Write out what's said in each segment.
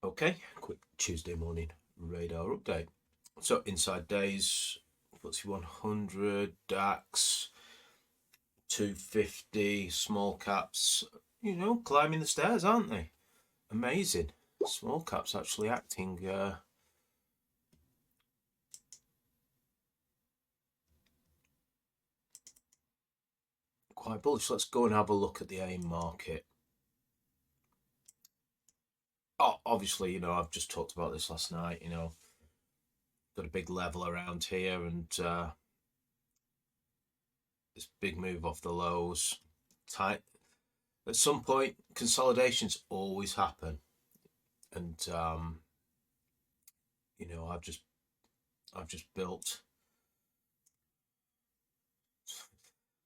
Okay, quick Tuesday morning radar update. So inside days, FTSE 100, DAX, 250, small caps, climbing the stairs, aren't they? Amazing. Small caps actually acting quite bullish. Let's go and have a look at the AIM market. Oh, obviously, I've just talked about this last night, got a big level around here and this big move off the lows. Tight. At some point, consolidations always happen. And, I've just built,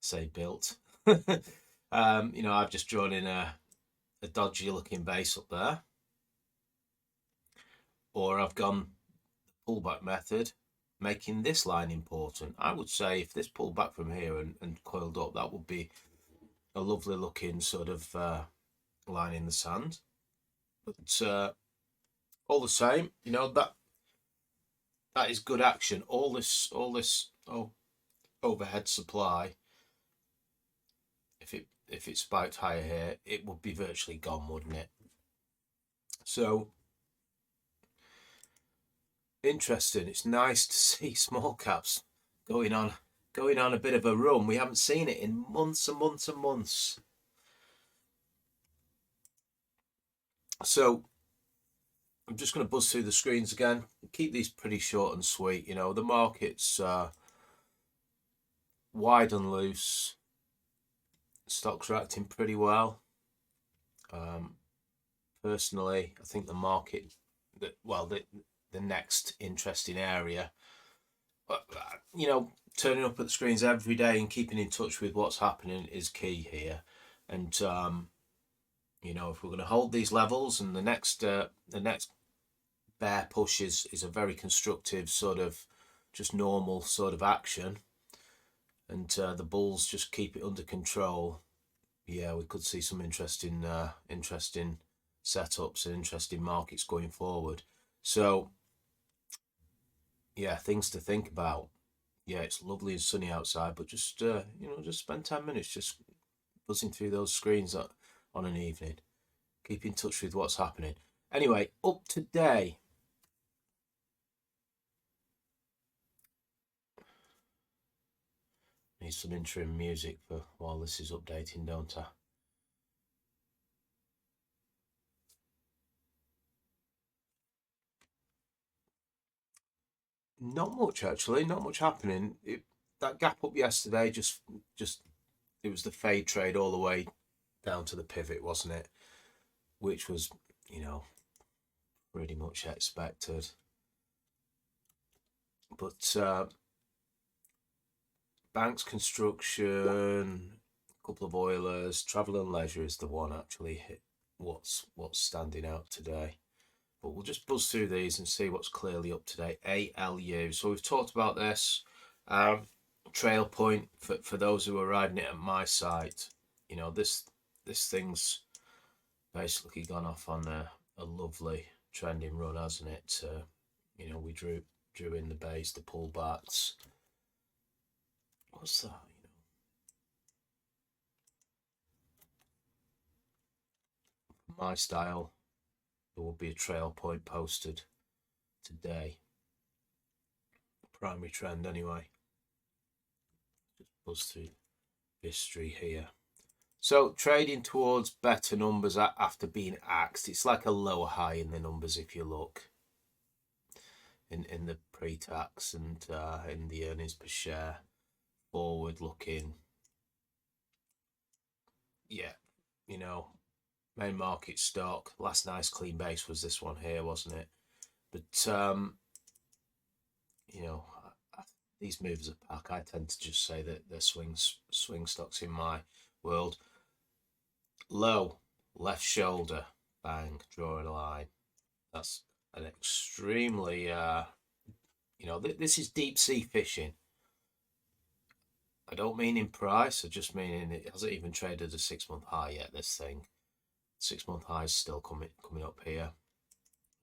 say built, I've just drawn in a dodgy looking base up there. Or I've gone pullback method, making this line important. I would say if this pulled back from here and coiled up, that would be a lovely looking sort of line in the sand. But all the same, that is good action. All this overhead supply, if it spiked higher here, it would be virtually gone, wouldn't it? So interesting. It's nice to see small caps going on a bit of a run. We haven't seen it in months and months and months. So I'm just going to buzz through the screens again. Keep these pretty short and sweet. The market's wide and loose. Stocks are acting pretty well. Personally, I think the market, the next interesting area, turning up at the screens every day and keeping in touch with what's happening is key here. And if we're going to hold these levels, and the next bear push is a very constructive sort of just normal sort of action, and the bulls just keep it under control, yeah, we could see some interesting setups and interesting markets going forward. So yeah, things to think about. Yeah, it's lovely and sunny outside, but just just spend 10 minutes just buzzing through those screens on an evening. Keep in touch with what's happening. Anyway, up today. Need some interim music for while this is updating, don't I? Not much actually, not much happening. That gap up yesterday just it was the fade trade all the way down to the pivot, wasn't it? Which was, pretty much expected. But banks, construction, a couple of oilers, travel and leisure is the one actually hit what's standing out today. But we'll just buzz through these and see what's clearly up today. ALU. So we've talked about this. Trail point for those who are riding it at my site. This thing's basically gone off on a lovely trending run, hasn't it? We drew in the base, the pullbacks. What's that? My style, there will be a trail point posted today. Primary trend anyway. Just buzz through history here. So trading towards better numbers after being axed. It's like a lower high in the numbers if you look in the pre-tax and in the earnings per share. Forward looking. Yeah, main market stock. Last nice clean base was this one here, wasn't it? But these moves are pack. I tend to just say that they're swing stocks in my world. Low, left shoulder, bang, draw a line. That's an extremely this is deep sea fishing. I don't mean in price, I just mean it hasn't even traded a 6-month high yet, this thing. 6-month high is still coming up here.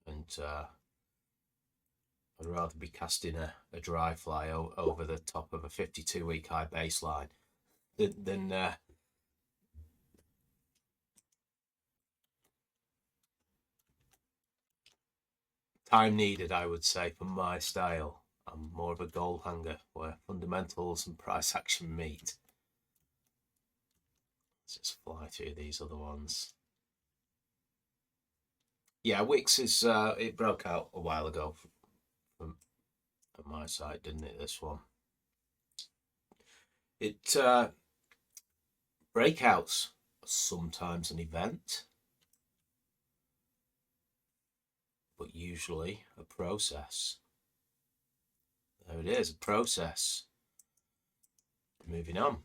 and I'd rather be casting a dry fly over the top of a 52-week high baseline than time needed, I would say, for my style. I'm more of a goal hanger where fundamentals and price action meet. Let's just fly through these other ones. Yeah, Wix is it broke out a while ago from my side, didn't it? This one. It breakouts are sometimes an event, but usually a process. There it is, a process. Moving on.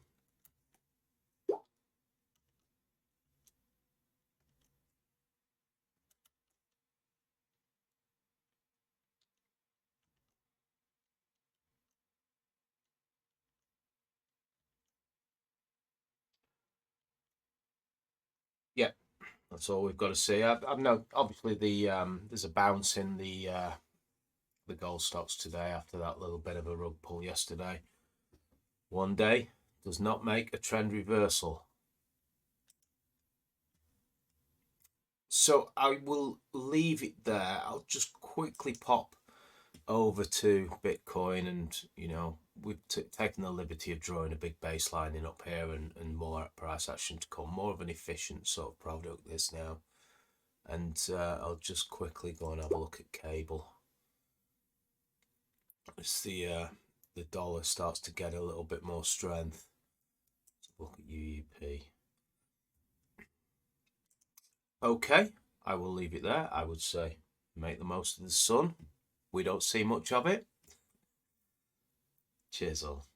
Yeah, that's all we've got to see. I've no obviously there's a bounce in the gold stocks today after that little bit of a rug pull yesterday. One day does not make a trend reversal. So I will leave it there. I'll just quickly pop over to Bitcoin, and we've taken the liberty of drawing a big baseline in up here and more price action to come. More of an efficient sort of product this now. And I'll just quickly go and have a look at cable. As the dollar starts to get a little bit more strength. Let's look at UUP. Okay, I will leave it there. I would say make the most of the sun. We don't see much of it. Cheers all.